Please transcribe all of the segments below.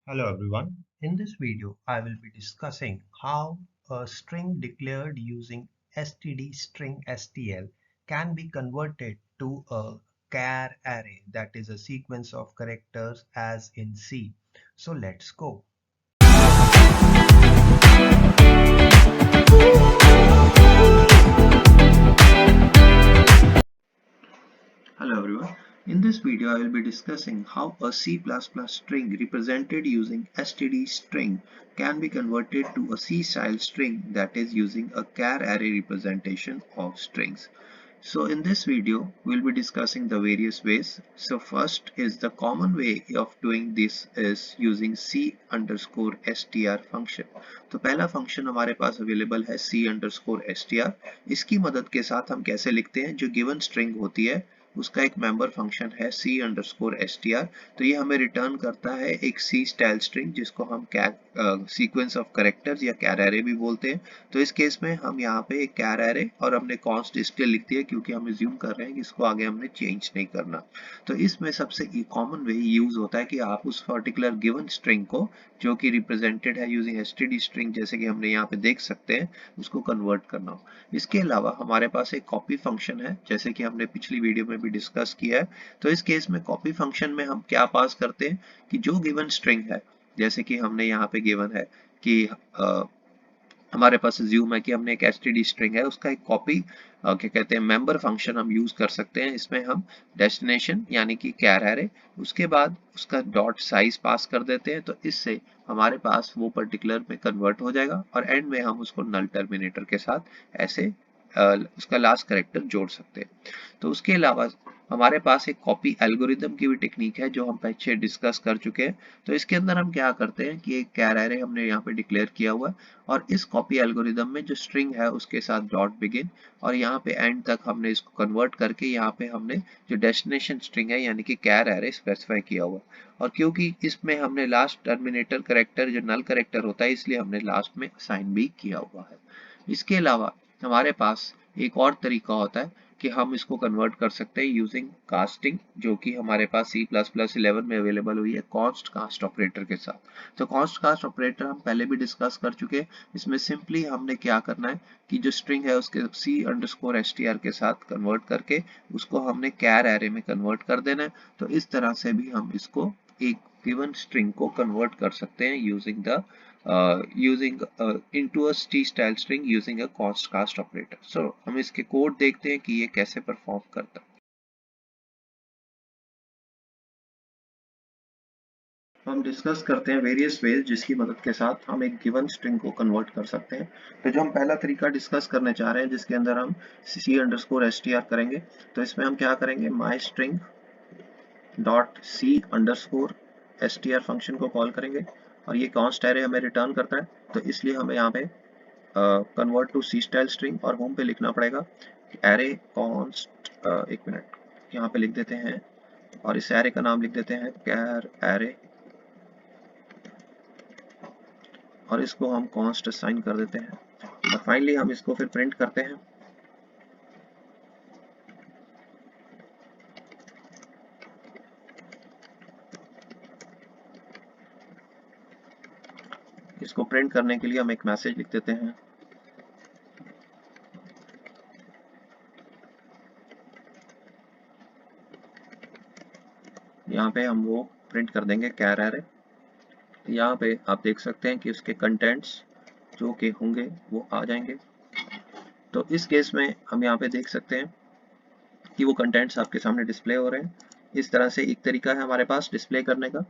Hello everyone. In this video, I will be discussing how a string declared using std string stl can be converted to a char array, that is a sequence of characters as in C. So let's go. Hello everyone. In this video, I will be discussing how a C++ string represented using std string can be converted to a C-style string, that is using a char array representation of strings. So in this video, we'll be discussing the various ways. So first is the common way of doing this is using C underscore str function. तो पहला function हमारे पास available है C underscore str. इसकी मदद के साथ हम कैसे लिखते हैं, जो गिवन स्ट्रिंग होती है उसका एक मेंबर फंक्शन है C अंडरस्कोर str। तो ये हमें रिटर्न करता है एक C स्टाइल स्ट्रिंग, जिसको हम सीक्वेंस ऑफ कैरेक्टर्स या कैर एरे भी बोलते हैं। तो इस केस में हम यहाँ पे एक कैर एरे और हमने कॉन्स्ट इसलिए लिख दिया क्योंकि हम अज्यूम कर रहे हैं कि इसको आगे हमने चेंज नहीं करना। तो इसमें सबसे कॉमन वे यूज होता है कि आप उस पर्टिकुलर गिवन स्ट्रिंग को, जो कि रिप्रेजेंटेड है यूजिंग std स्ट्रिंग, जैसे कि हमने यहाँ पे देख सकते हैं, उसको कन्वर्ट करना हो। इसके अलावा हमारे पास एक कॉपी फंक्शन है, जैसे कि हमने पिछली वीडियो में भी डिस्कस किया है। तो इस केस में कॉपी फंक्शन में हम क्या पास करते हैं कि जो गिवन स्ट्रिंग है, जैसे कि हमने यहाँ पे गिवन है कि हमारे पास अज्यूम है कि हमने एक std स्ट्रिंग है, उसका एक कॉपी क्या कहते हैं मेंबर फंक्शन हम यूज कर सकते हैं। इसमें हम डेस्टिनेशन यानी कि कैर एरे, उसके बाद उसका डॉट साइज पास कर देते हैं। तो इससे हमारे पास वो पर्टिकुलर में कन्वर्ट हो जाएगा और एंड में हम उसको नल टर्मिनेटर के साथ ऐसे उसका लास्ट कैरेक्टर जोड़ सकते हैं। तो उसके अलावा हमारे पास एक कॉपी एल्गोरिदम की भी टेक्निक है, जो हम पीछे डिस्कस कर चुके हैं। तो इसके अंदर हम क्या करते हैं कि एक कैर एरे हमने यहाँ पे डिक्लेयर किया हुआ है और इस कॉपी एल्गोरिदम में जो स्ट्रिंग है उसके साथ डॉट बिगिन और यहाँ पे एंड तक हमने इसको कन्वर्ट करके यहाँ पे हमने जो डेस्टिनेशन स्ट्रिंग है यानी कि कैर एरे स्पेसिफाई किया हुआ। और क्योंकि इसमें हमने लास्ट टर्मिनेटर करेक्टर जो नल करेक्टर होता है, इसलिए हमने लास्ट में असाइन भी किया हुआ है। इसके अलावा हमारे पास एक और तरीका होता है कि हम इसको कन्वर्ट कर सकते हैं यूजिंग कास्टिंग, जो कि हमारे पास C++11 में अवेलेबल हुई है कॉन्स्ट कास्ट ऑपरेटर के साथ। तो कॉन्स्ट कास्ट ऑपरेटर हम पहले भी डिस्कस कर चुके हैं। इसमें सिंपली हमने क्या करना है कि जो स्ट्रिंग है उसके C अंडरस्कोर str के साथ कन्वर्ट करके उसको हमने कैर एरे में कन्वर्ट कर देना है। तो इस तरह से भी हम इसको एक गिवन स्ट्रिंग को कन्वर्ट कर सकते हैं using the into a style string using a const cast operator। So हम इसके कोड देखते हैं कि ये कैसे परफॉर्म करता है। हम डिस्कस करते हैं वेरियस वेज जिसकी मदद के साथ हम एक गिवन स्ट्रिंग को कन्वर्ट कर सकते हैं। तो जो हम पहला तरीका डिस्कस करने जा रहे हैं, जिसके अंदर हम C अंडरस्कोर str करेंगे। तो इसमें हम क्या करेंगे, माई string dot C underscore str function को कॉल करेंगे और ये कॉन्स्ट एरे हमें रिटर्न करता है। तो इसलिए हमें यहाँ पे convert to C style string और होम पे लिखना पड़ेगा एरे कॉन्स्ट, एक मिनट यहाँ पे लिख देते हैं और इस एरे का नाम लिख देते हैं कैर एरे और इसको हम कॉन्स्ट असाइन कर देते हैं और फाइनली हम इसको फिर प्रिंट करते हैं। इसको प्रिंट करने के लिए हम एक मैसेज लिख देते हैं। यहाँ पे हम वो प्रिंट कर देंगे कैर एरे। यहाँ पे आप देख सकते हैं कि उसके कंटेंट्स जो कि होंगे वो आ जाएंगे। तो इस केस में हम यहाँ पे देख सकते हैं कि वो कंटेंट्स आपके सामने डिस्प्ले हो रहे हैं। इस तरह से एक तरीका है हमारे पास डिस्प्ले करने का।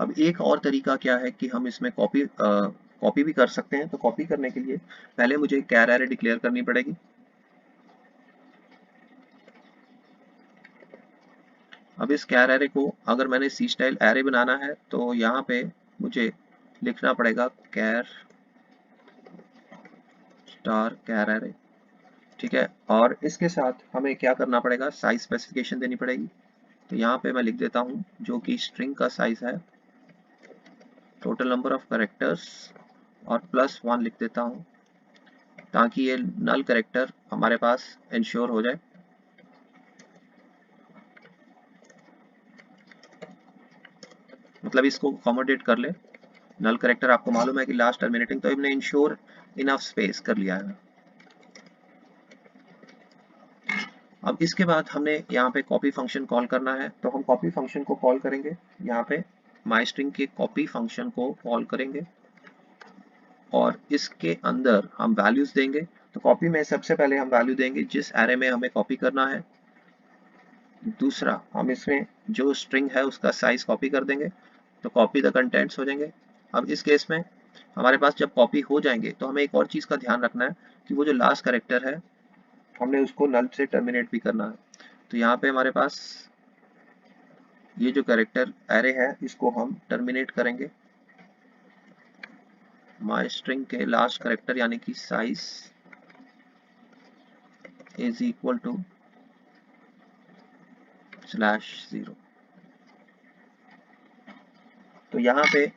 अब एक और तरीका क्या है कि हम इसमें कॉपी भी कर सकते हैं। तो कॉपी करने के लिए पहले मुझे कैर एरे डिक्लेयर करनी पड़ेगी। अब इस कैर एरे को अगर मैंने C स्टाइल एरे बनाना है तो यहाँ पे मुझे लिखना पड़ेगा कैर स्टार कैर एरे, ठीक है। और इसके साथ हमें क्या करना पड़ेगा, साइज स्पेसिफिकेशन देनी पड़ेगी। तो यहाँ पे मैं लिख देता हूँ जो कि स्ट्रिंग का साइज है, टोटल नंबर ऑफ कैरेक्टर्स और +1 लिख देता हूँ ताकि ये नल कैरेक्टर हमारे पास इंश्योर हो जाए। मतलब इसको अकोमोडेट कर ले। नल करेक्टर आपको मालूम है कि लास्ट टर्मिनेटिंग, तो हमने इंश्योर इनफ स्पेस कर लिया है। अब इसके बाद हमने यहाँ पे कॉपी फंक्शन कॉल करना है, तो हम कॉपी फंक्शन को कॉल करेंगे, यहाँ पे माइस्ट्रिंग के कॉपी फंक्शन को कॉल करेंगे और इसके अंदर हम वैल्यूज देंगे। तो कॉपी में सबसे पहले हम वैल्यू देंगे जिस एरे में हमें कॉपी करना है। दूसरा, हम इसमें जो स्ट्रिंग है उसका साइज कॉपी कर देंगे, तो कॉपी द कंटेंट्स हो जाएंगे। अब इस केस में हमारे पास जब कॉपी हो जाएंगे तो हमें एक और चीज का ध्यान रखना है कि वो जो लास्ट कैरेक्टर है हमने उसको नल से टर्मिनेट भी करना है। तो यहाँ पे हमारे पास ये जो कैरेक्टर एरे है इसको हम टर्मिनेट करेंगे माई स्ट्रिंग के लास्ट कैरेक्टर यानी कि साइज इज इक्वल टू /0। तो यहाँ पे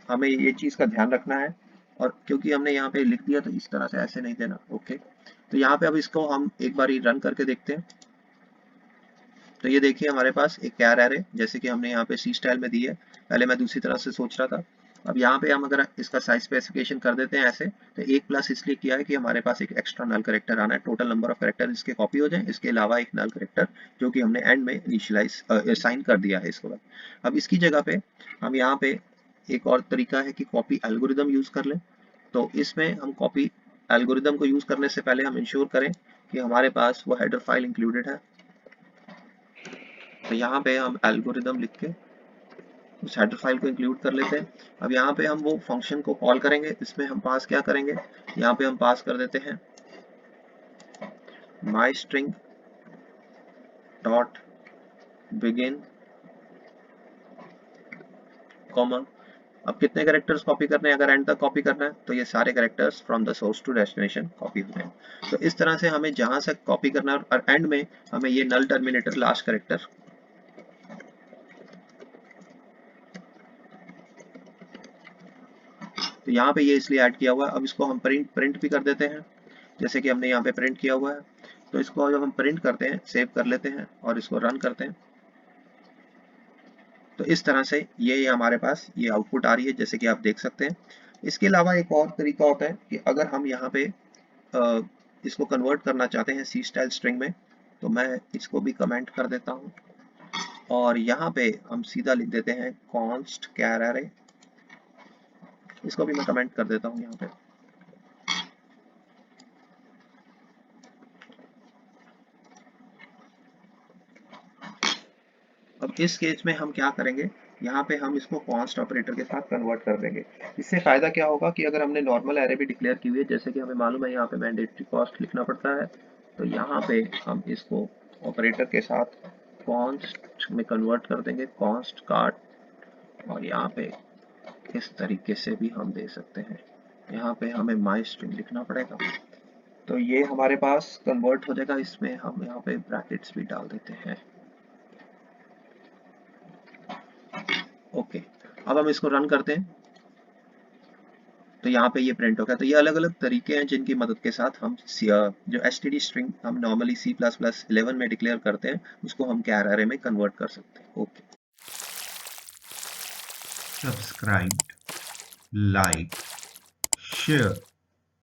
हमें ये चीज का ध्यान रखना है, और क्योंकि हमने यहाँ पे लिख दिया तो इस तरह से ऐसे नहीं देना। ओके, तो यहाँ पे अब इसको हम एक बार रन करके देखते हैं। तो ये देखिए हमारे पास एक कैर एरे जैसे कि हमने यहाँ पे सी स्टाइल में दी है। पहले मैं दूसरी तरह से सोच रहा था। अब यहाँ पे हम अगर इसका साइज स्पेसिफिकेशन कर देते हैं ऐसे, तो 1+ इसलिए किया है कि हमारे पास एक एक्स्ट्रा नल करेक्टर आना है, टोटल नंबर ऑफ करेक्टर इसके कॉपी हो जाए, इसके अलावा एक नल करेक्टर जो कि हमने एंड में इनिशियलाइज साइन कर दिया है इसको। अब इसकी जगह पे हम यहाँ पे एक और तरीका है कि कॉपी एल्गोरिदम यूज कर लें। तो इसमें हम कॉपी एल्गोरिदम को यूज करने से पहले हम इंश्योर करें कि हमारे पास वो हेडर फाइल इंक्लूडेड है। तो यहाँ पे हम एल्गोरिदम लिख के उस हेडर फाइल को इंक्लूड कर लेते हैं। अब यहाँ पे हम वो फंक्शन को कॉल करेंगे, इसमें हम पास क्या करेंगे, यहाँ पे हम पास कर देते हैं माई स्ट्रिंग डॉट बिगिन कॉमा। अब कितने कैरेक्टर्स कॉपी करने हैं, अगर एंड तक कॉपी करना है तो ये सारे characters from the source to destination copy हो जाए। तो इस तरह से हमें जहां से कॉपी करना है और एंड में हमें ये नल टर्मिनेटर लास्ट कैरेक्टर तो यहाँ पे ये इसलिए ऐड किया हुआ है। अब इसको हम प्रिंट भी कर देते हैं जैसे कि हमने यहाँ पे प्रिंट किया हुआ है। तो इसको जब हम प्रिंट करते हैं सेव कर लेते हैं और इसको रन करते हैं, तो इस तरह से ये हमारे पास ये आउटपुट आ रही है जैसे कि आप देख सकते हैं। इसके अलावा एक और तरीका होता है कि अगर हम यहाँ पे इसको कन्वर्ट करना चाहते हैं सी स्टाइल स्ट्रिंग में, तो मैं इसको भी कमेंट कर देता हूँ और यहाँ पे हम सीधा लिख देते हैं कॉन्स्ट कैर एरे। इसको भी मैं कमेंट कर देता हूँ यहाँ पे। अब इस केस में हम क्या करेंगे, यहाँ पे हम इसको कॉन्स्ट ऑपरेटर के साथ कन्वर्ट कर देंगे। इससे फायदा क्या होगा कि अगर हमने नॉर्मल एरे भी डिक्लेयर की हुई है जैसे कि हमें मालूम है यहाँ पे मैंडेटरी कॉस्ट लिखना पड़ता है, तो यहाँ पे हम इसको ऑपरेटर के साथ कॉन्स्ट में कन्वर्ट कर देंगे, कॉन्स्ट काट, और यहाँ पे इस तरीके से भी हम दे सकते हैं। यहाँ पे हमें माई स्ट्रिंग लिखना पड़ेगा, तो ये हमारे पास कन्वर्ट हो जाएगा। इसमें हम यहाँ पे ब्रैकेट्स भी डाल देते हैं। ओके, अब हम इसको रन करते हैं तो यहाँ पे ये प्रिंट हो गया। तो ये अलग अलग तरीके हैं जिनकी मदद के साथ हम जो std स्ट्रिंग हम नॉर्मली C++11 में डिक्लेयर करते हैं उसको हम कैर एरे में कन्वर्ट कर सकते हैं। Okay, subscribe, like, share